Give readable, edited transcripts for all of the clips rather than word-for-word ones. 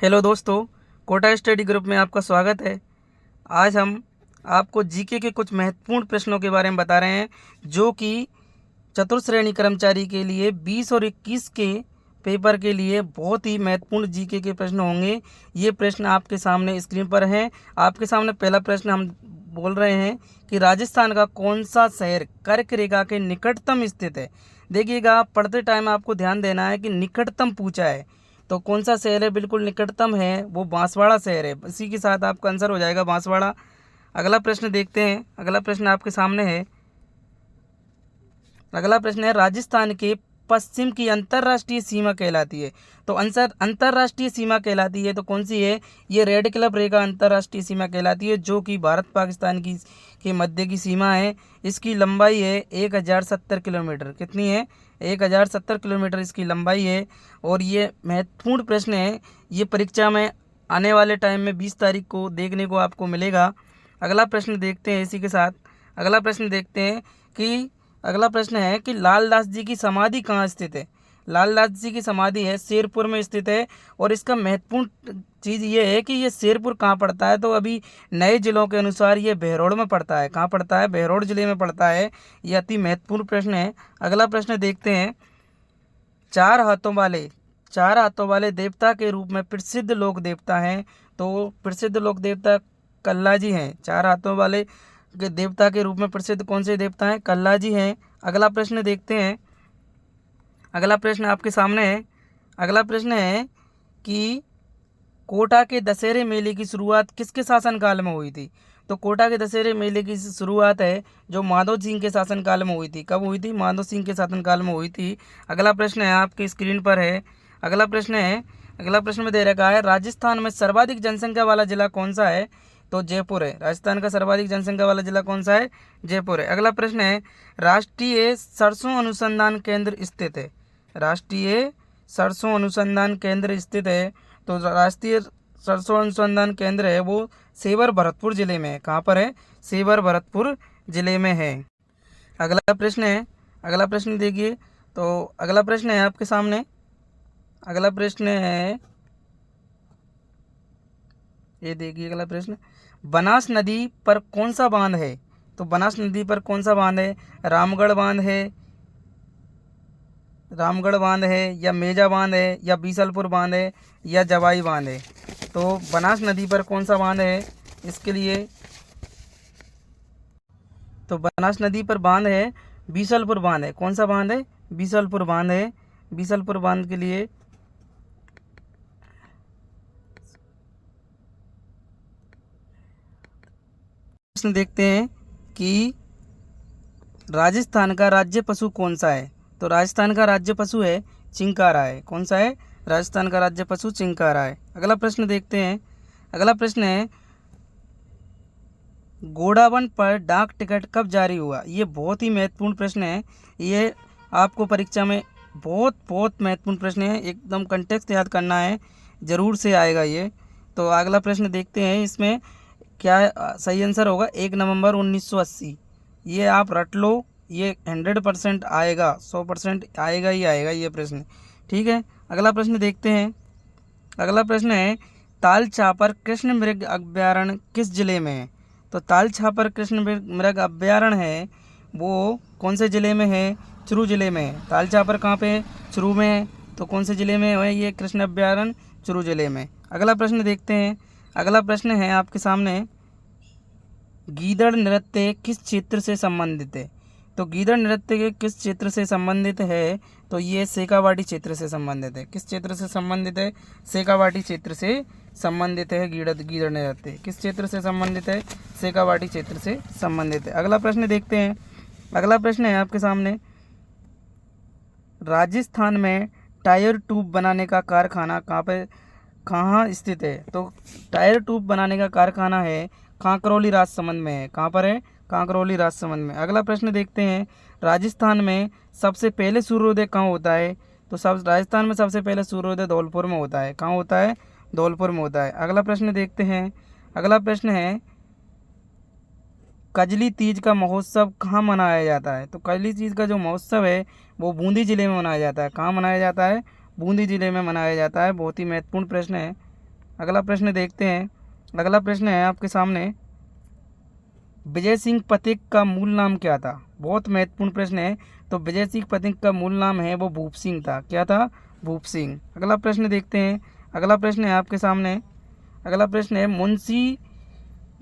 Hello दोस्तों, Kota study group में आपका स्वागत है। आज हम आपको जीके के कुछ महत्वपूर्ण प्रश्नों के बारे में बता रहे हैं जो कि चतुर्श्रेणी कर्मचारी के लिए 20 और 21 के पेपर के लिए बहुत ही महत्वपूर्ण जीके के प्रश्न होंगे। ये प्रश्न आपके सामने स्क्रीन पर हैं। आपके सामने पहला प्रश्न हम बोल रहे हैं कि राजस्थान का कौन सा शहर कर्क रेखा के निकटतम स्थित है। देखिएगा, पढ़ते टाइम आपको ध्यान देना है कि निकटतम पूछा है तो कौन सा शहर है, बिल्कुल निकटतम है वो बांसवाड़ा शहर है। इसी के साथ आपका आंसर हो जाएगा बांसवाड़ा। अगला प्रश्न देखते हैं। अगला प्रश्न आपके सामने है। अगला प्रश्न है, राजस्थान के पश्चिम की अंतर्राष्ट्रीय सीमा कहलाती है। तो आंसर अंतर्राष्ट्रीय सीमा कहलाती है तो कौन सी है? ये रेड क्लिफ रेखा अंतर्राष्ट्रीय सीमा कहलाती है जो कि भारत पाकिस्तान की के मध्य की सीमा है। इसकी लंबाई है 1070 किलोमीटर। कितनी है? 1070 किलोमीटर इसकी लंबाई है। और ये महत्वपूर्ण प्रश्न है, ये परीक्षा में आने वाले टाइम में 20 तारीख को देखने को आपको मिलेगा। अगला प्रश्न देखते हैं इसी के साथ। अगला प्रश्न देखते हैं कि अगला प्रश्न है कि लालदास जी की समाधि कहाँ स्थित है। लालदास जी की समाधि है शेरपुर में स्थित है। और इसका महत्वपूर्ण चीज़ ये है कि ये शेरपुर कहाँ पड़ता है, तो अभी नए जिलों के अनुसार ये बहरौड़ में पड़ता है। कहाँ पड़ता है? बहरौड़ जिले में पड़ता है। ये अति महत्वपूर्ण प्रश्न है। अगला प्रश्न देखते हैं। चार हाथों वाले देवता के रूप में प्रसिद्ध लोक देवता हैं। तो प्रसिद्ध लोक देवता कल्ला जी हैं। चार हाथों वाले के देवता के रूप में प्रसिद्ध कौन से देवता हैं? कल्ला जी हैं। अगला प्रश्न देखते हैं। अगला प्रश्न आपके सामने है। अगला प्रश्न है कि कोटा के दशहरे मेले की शुरुआत किसके शासनकाल में हुई थी? तो कोटा के दशहरे मेले की शुरुआत है जो माधव सिंह के शासनकाल में हुई थी। कब हुई थी? माधव सिंह के शासनकाल में हुई थी। अगला प्रश्न है आपकी स्क्रीन पर है। अगला प्रश्न है। अगला प्रश्न में दे रखा है, राजस्थान में सर्वाधिक जनसंख्या वाला जिला कौन सा है? तो जयपुर है। राजस्थान का सर्वाधिक जनसंख्या वाला जिला कौन सा है? जयपुर है। अगला प्रश्न है, राष्ट्रीय सरसों अनुसंधान केंद्र स्थित है। राष्ट्रीय सरसों अनुसंधान केंद्र स्थित है। तो राष्ट्रीय सरसों अनुसंधान केंद्र है वो सेवर भरतपुर जिले में है। कहाँ पर है? सेवर भरतपुर जिले में है। अगला प्रश्न है। अगला प्रश्न देखिए। तो अगला प्रश्न है आपके सामने। अगला प्रश्न है, ये देखिए अगला प्रश्न, बनास नदी पर कौन सा बांध है? तो बनास नदी पर कौन सा बांध है? रामगढ़ बांध है, रामगढ़ बांध है, या मेजा बांध है, या बीसलपुर बांध है, या जवाई बांध है? तो बनास नदी पर कौन सा बांध है इसके लिए? तो बनास नदी पर बांध है बीसलपुर बांध है। कौन सा बांध है? बीसलपुर बांध है। बीसलपुर बांध के लिए प्रश्न देखते हैं कि राजस्थान का राज्य पशु कौन सा है? तो राजस्थान का राज्य पशु है चिंकारा है। कौन सा है? राजस्थान का राज्य पशु चिंकारा है। अगला प्रश्न देखते हैं। अगला प्रश्न है, गोडावन पर डाक टिकट कब जारी हुआ? ये बहुत ही महत्वपूर्ण प्रश्न है। ये आपको परीक्षा में बहुत बहुत महत्वपूर्ण प्रश्न है। एकदम कंटेक्स्ट याद करना है, ज़रूर से आएगा ये। तो अगला प्रश्न देखते हैं। इसमें क्या सही आंसर होगा? 1 नवंबर 1980। ये आप रट लो, ये 100% आएगा, 100% आएगा ही आएगा ये प्रश्न। ठीक है, अगला प्रश्न देखते हैं। अगला प्रश्न है, ताल छापर कृष्ण मृग अभयारण्य किस जिले में है? तो ताल छापर कृष्ण मृग अभयारण्य है वो कौन से जिले में है? चुरू जिले में है। ताल छापर कहाँ पे है? चुरू में है। तो कौन से जिले में है ये कृष्ण अभयारण्य? चुरू जिले में। अगला प्रश्न देखते हैं। अगला प्रश्न है आपके सामने, गीदड़ नृत्य किस क्षेत्र से संबंधित है? तो गीदड़ नृत्य के किस क्षेत्र से संबंधित है? तो ये शेखावाटी क्षेत्र से संबंधित है। किस क्षेत्र से संबंधित है? शेखावाटी क्षेत्र से संबंधित है। गीदड़ नृत्य किस क्षेत्र से संबंधित है? शेखावाटी क्षेत्र से संबंधित है। अगला प्रश्न देखते हैं। अगला प्रश्न है आपके सामने, राजस्थान में टायर ट्यूब बनाने का कारखाना कहाँ स्थित है? तो टायर ट्यूब बनाने का कारखाना है कांकरौली राजसमंद में है। कहाँ पर है? कांकरौली राजसमंद में। अगला प्रश्न देखते हैं, राजस्थान में सबसे पहले सूर्योदय कहाँ होता है? तो राजस्थान में सबसे पहले सूर्योदय धौलपुर में होता है। कहाँ होता है? धौलपुर में होता है। अगला प्रश्न देखते हैं। अगला प्रश्न है, कजली तीज का महोत्सव कहाँ मनाया जाता है? तो कजली तीज का जो महोत्सव है वो बूंदी जिले में मनाया जाता है। कहाँ मनाया जाता है? बूंदी जिले में मनाया जाता है। बहुत ही महत्वपूर्ण प्रश्न है। अगला प्रश्न देखते हैं। अगला प्रश्न है आपके सामने, विजय सिंह पथिक का मूल नाम क्या था? बहुत महत्वपूर्ण प्रश्न है। तो विजय सिंह पथिक का मूल नाम है वो भूप सिंह था। क्या था? भूप सिंह। अगला प्रश्न देखते हैं। अगला प्रश्न है आपके सामने। अगला प्रश्न है, मुंशी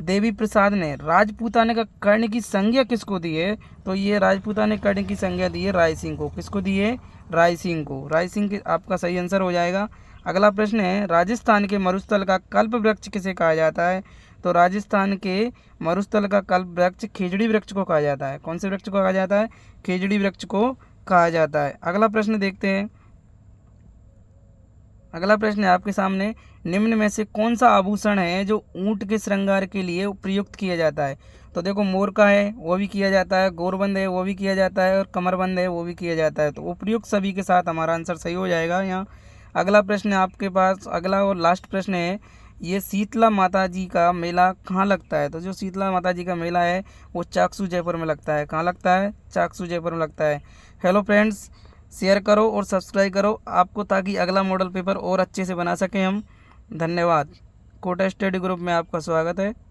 देवी प्रसाद ने राजपूताने का कर्ण की संज्ञा किसको दी है? तो ये राजपूताने कर्ण की संज्ञा दी है राय सिंह को। किसको दी है? राय सिंह को। राय सिंह के आपका सही आंसर हो जाएगा। अगला प्रश्न है, राजस्थान के मरुस्थल का कल्प वृक्ष किसे कहा जाता है? तो राजस्थान के मरुस्थल का कल्प वृक्ष खेजड़ी वृक्ष को कहा जाता है। कौन से वृक्ष को कहा जाता है? खेजड़ी वृक्ष को कहा जाता है। अगला प्रश्न देखते हैं। अगला प्रश्न है आपके सामने, निम्न में से कौन सा आभूषण है जो ऊंट के श्रृंगार के लिए प्रयुक्त किया जाता है? तो देखो, मोर का है वो भी किया जाता है, गोरबंद है वो भी किया जाता है, और कमरबंद है वो भी किया जाता है। तो उपयुक्त सभी के साथ हमारा आंसर सही हो जाएगा यहाँ। अगला प्रश्न है आपके पास, अगला और लास्ट प्रश्न है, ये शीतला माता जी का मेला कहाँ लगता है? तो जो शीतला माता जी का मेला है वो चाकसू जयपुर में लगता है। कहाँ लगता है? चाकसू जयपुर में लगता है। हेलो फ्रेंड्स, शेयर करो और सब्सक्राइब करो आपको, ताकि अगला मॉडल पेपर और अच्छे से बना सकें हम। धन्यवाद। कोटा स्टडी ग्रुप में आपका स्वागत है।